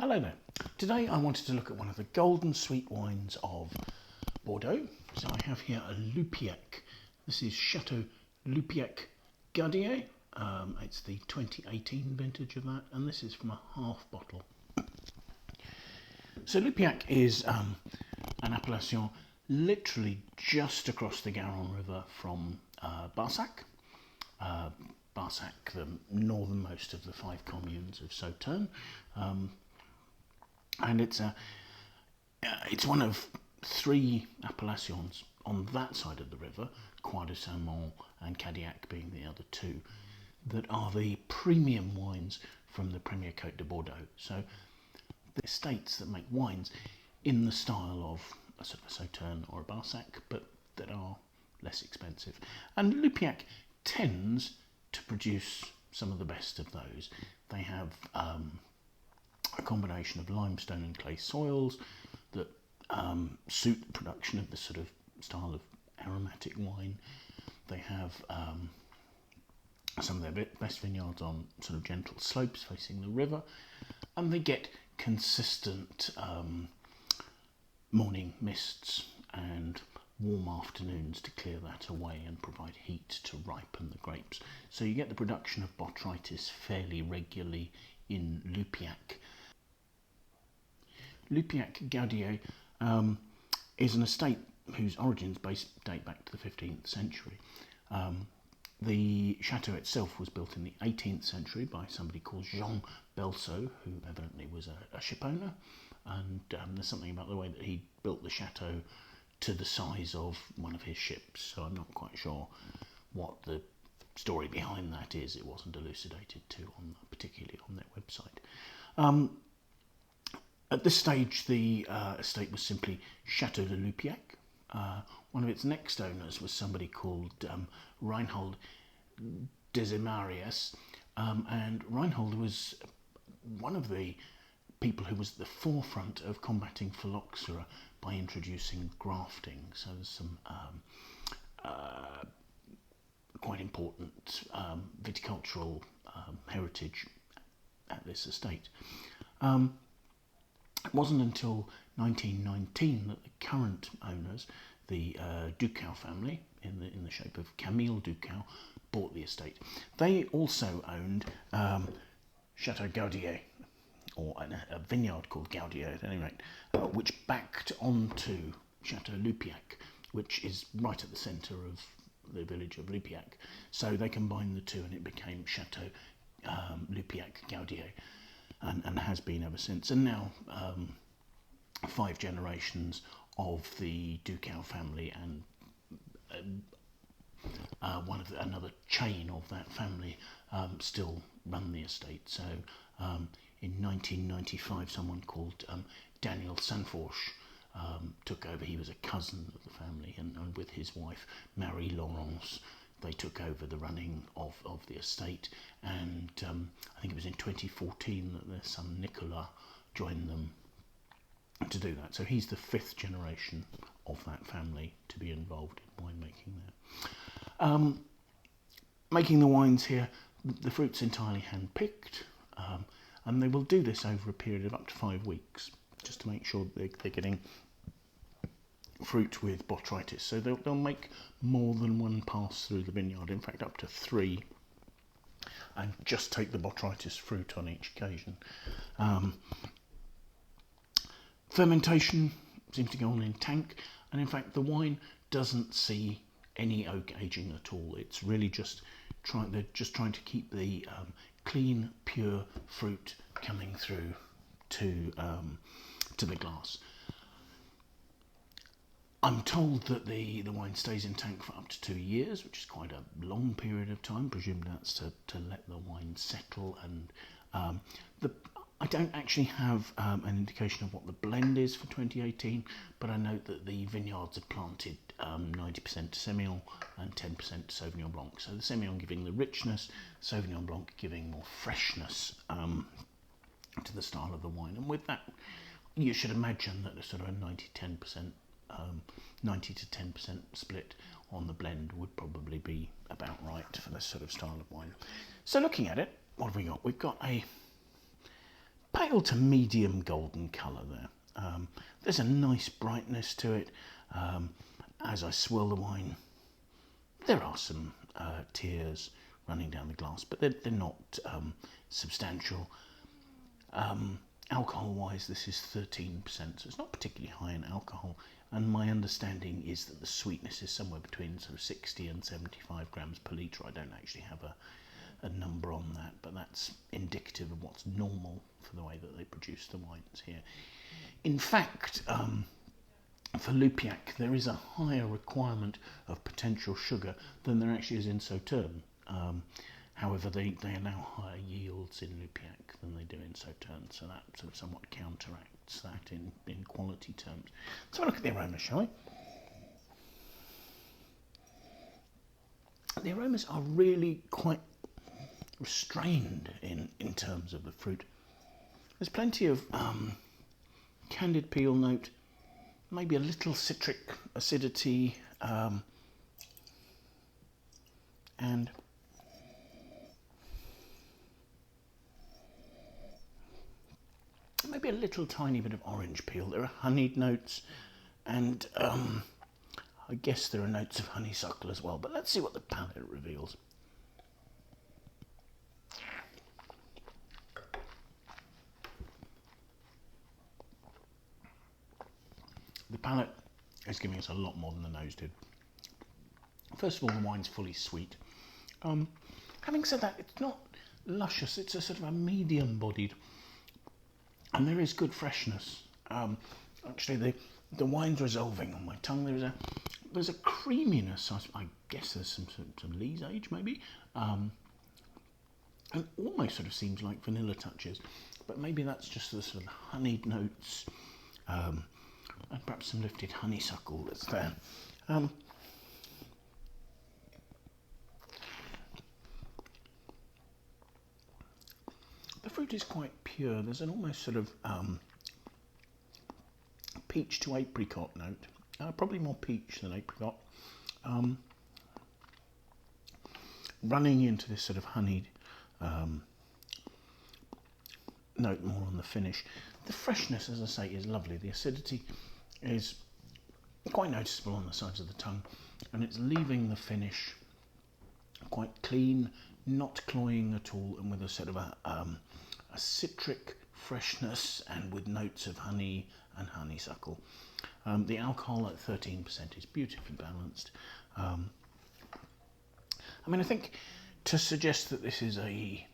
Hello there. Today I wanted to look at one of the golden sweet wines of Bordeaux. So I have here a Loupiac. This is Chateau Loupiac Gaudiet. It's the 2018 vintage of that, and this is from a half bottle. So Loupiac is an appellation literally just across the Garonne River from Barsac. Barsac, the northernmost of the 5 communes of Sauternes, and it's one of 3 appellations on that side of the river, Croix de Saint-Mont and Cadillac being the other 2, that are the premium wines from the Premier Côte de Bordeaux. So the estates that make wines in the style of a sort of a Sauternes or a Barsac, but that are less expensive. And Loupiac tends to produce some of the best of those. They have a combination of limestone and clay soils that suit the production of this sort of style of aromatic wine. They have some of their best vineyards on sort of gentle slopes facing the river, and they get consistent morning mists and warm afternoons to clear that away and provide heat to ripen the grapes. So you get the production of botrytis fairly regularly in Loupiac. Loupiac Gaudiet is an estate whose origins date back to the 15th century. The chateau itself was built in the 18th century by somebody called Jean Belso, who evidently was a shipowner, and there's something about the way that he built the chateau to the size of one of his ships, so I'm not quite sure what the story behind that is. It wasn't elucidated particularly on their website. At this stage, the estate was simply Chateau Loupiac. One of its next owners was somebody called Reinhold Dezemeris, and Reinhold was one of the people who was at the forefront of combating phylloxera by introducing grafting. So there's some quite important viticultural heritage at this estate. It wasn't until 1919 that the current owners, the Ducau family, in the shape of Camille Ducau, bought the estate. They also owned Chateau Gaudiet, or a vineyard called Gaudiet at any rate, which backed onto Chateau Loupiac, which is right at the centre of the village of Loupiac. So they combined the two and it became Chateau Loupiac Gaudiet, and has been ever since. And now 5 generations of the Ducau family and another chain of that family still run the estate. So in 1995, someone called Daniel Sanfourche took over. He was a cousin of the family, and with his wife Marie-Laurence, they took over the running of the estate. And I think it was in 2014 that their son Nicolas joined them to do that. So he's the 5th generation of that family to be involved in winemaking there. Making the wines here, the fruit's entirely hand-picked, and they will do this over a period of up to 5 weeks, just to make sure they're getting fruit with botrytis. So they'll make more than 1 pass through the vineyard, in fact up to 3, and just take the botrytis fruit on each occasion. Fermentation seems to go on in tank, and in fact the wine doesn't see any oak aging at all. It's really just trying to keep the clean, pure fruit coming through to the glass. I'm told that the wine stays in tank for up to 2 years, which is quite a long period of time. Presume that's to let the wine settle. And I don't actually have an indication of what the blend is for 2018, but I note that the vineyards are planted 90% Semillon and 10% Sauvignon Blanc. So the Semillon giving the richness, Sauvignon Blanc giving more freshness to the style of the wine. And with that, you should imagine that a sort of a 90 to 10% split on the blend would probably be about right for this sort of style of wine. So looking at it, what have we got? We've got a pale to medium golden colour there. There's a nice brightness to it. As I swirl the wine, there are some tears running down the glass, but they're not substantial. Alcohol-wise, this is 13%, so it's not particularly high in alcohol. And my understanding is that the sweetness is somewhere between sort of 60 and 75 grams per litre. I don't actually have a number on that, but that's indicative of what's normal for the way that they produce the wines here. In fact, for Loupiac, there is a higher requirement of potential sugar than there actually is in Sauterne. However, they allow higher yields in Loupiac than they do in Sauterne, so that sort of somewhat counteracts that in quality terms. Let's have a look at the aroma, shall we? The aromas are really quite restrained in terms of the fruit. There's plenty of candied peel note, maybe a little citric acidity, and maybe a little tiny bit of orange peel. There are honeyed notes, and I guess there are notes of honeysuckle as well, but let's see what the palate reveals. The palate is giving us a lot more than the nose did. First of all, the wine's fully sweet. Having said that, it's not luscious, it's a sort of a medium-bodied, and there is good freshness. Actually, the wine's resolving on my tongue. There's a creaminess. I guess there's some Lees age maybe, and almost sort of seems like vanilla touches, but maybe that's just the sort of honeyed notes, and perhaps some lifted honeysuckle that's there. The fruit is quite pure. There's an almost sort of peach to apricot note, probably more peach than apricot, running into this sort of honeyed note more on the finish. The freshness, as I say, is lovely. The acidity is quite noticeable on the sides of the tongue, and it's leaving the finish quite clean, not cloying at all, and with a sort of a citric freshness and with notes of honey and honeysuckle. The alcohol at 13% is beautifully balanced. I mean, I think to suggest that this is a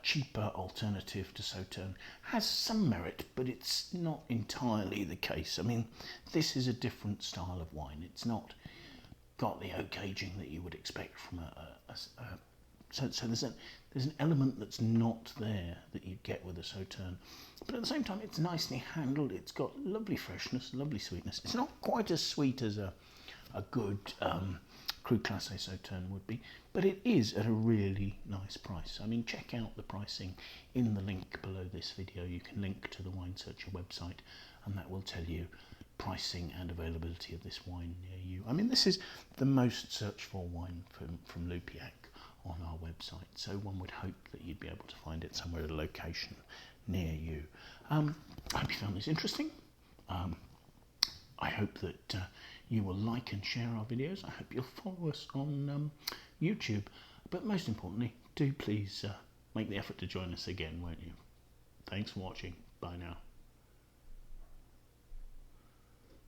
cheaper alternative to Sauterne has some merit, but it's not entirely the case. I mean, this is a different style of wine. It's not got the oak aging that you would expect from so there's an element that's not there that you get with a Sauterne, but at the same time it's nicely handled. It's got lovely freshness, lovely sweetness. It's not quite as sweet as a good Cru Classé Sauterne would be, but it is at a really nice price. I mean, check out the pricing in the link below this video. You can link to the Wine Searcher website, and that will tell you pricing and availability of this wine near you. I mean, this is the most searched for wine from Loupiac on our website, so one would hope that you'd be able to find it somewhere at a location near you. I hope you found this interesting. I hope that you will like and share our videos. I hope you'll follow us on YouTube, but most importantly, do please make the effort to join us again, won't you? Thanks for watching. Bye now.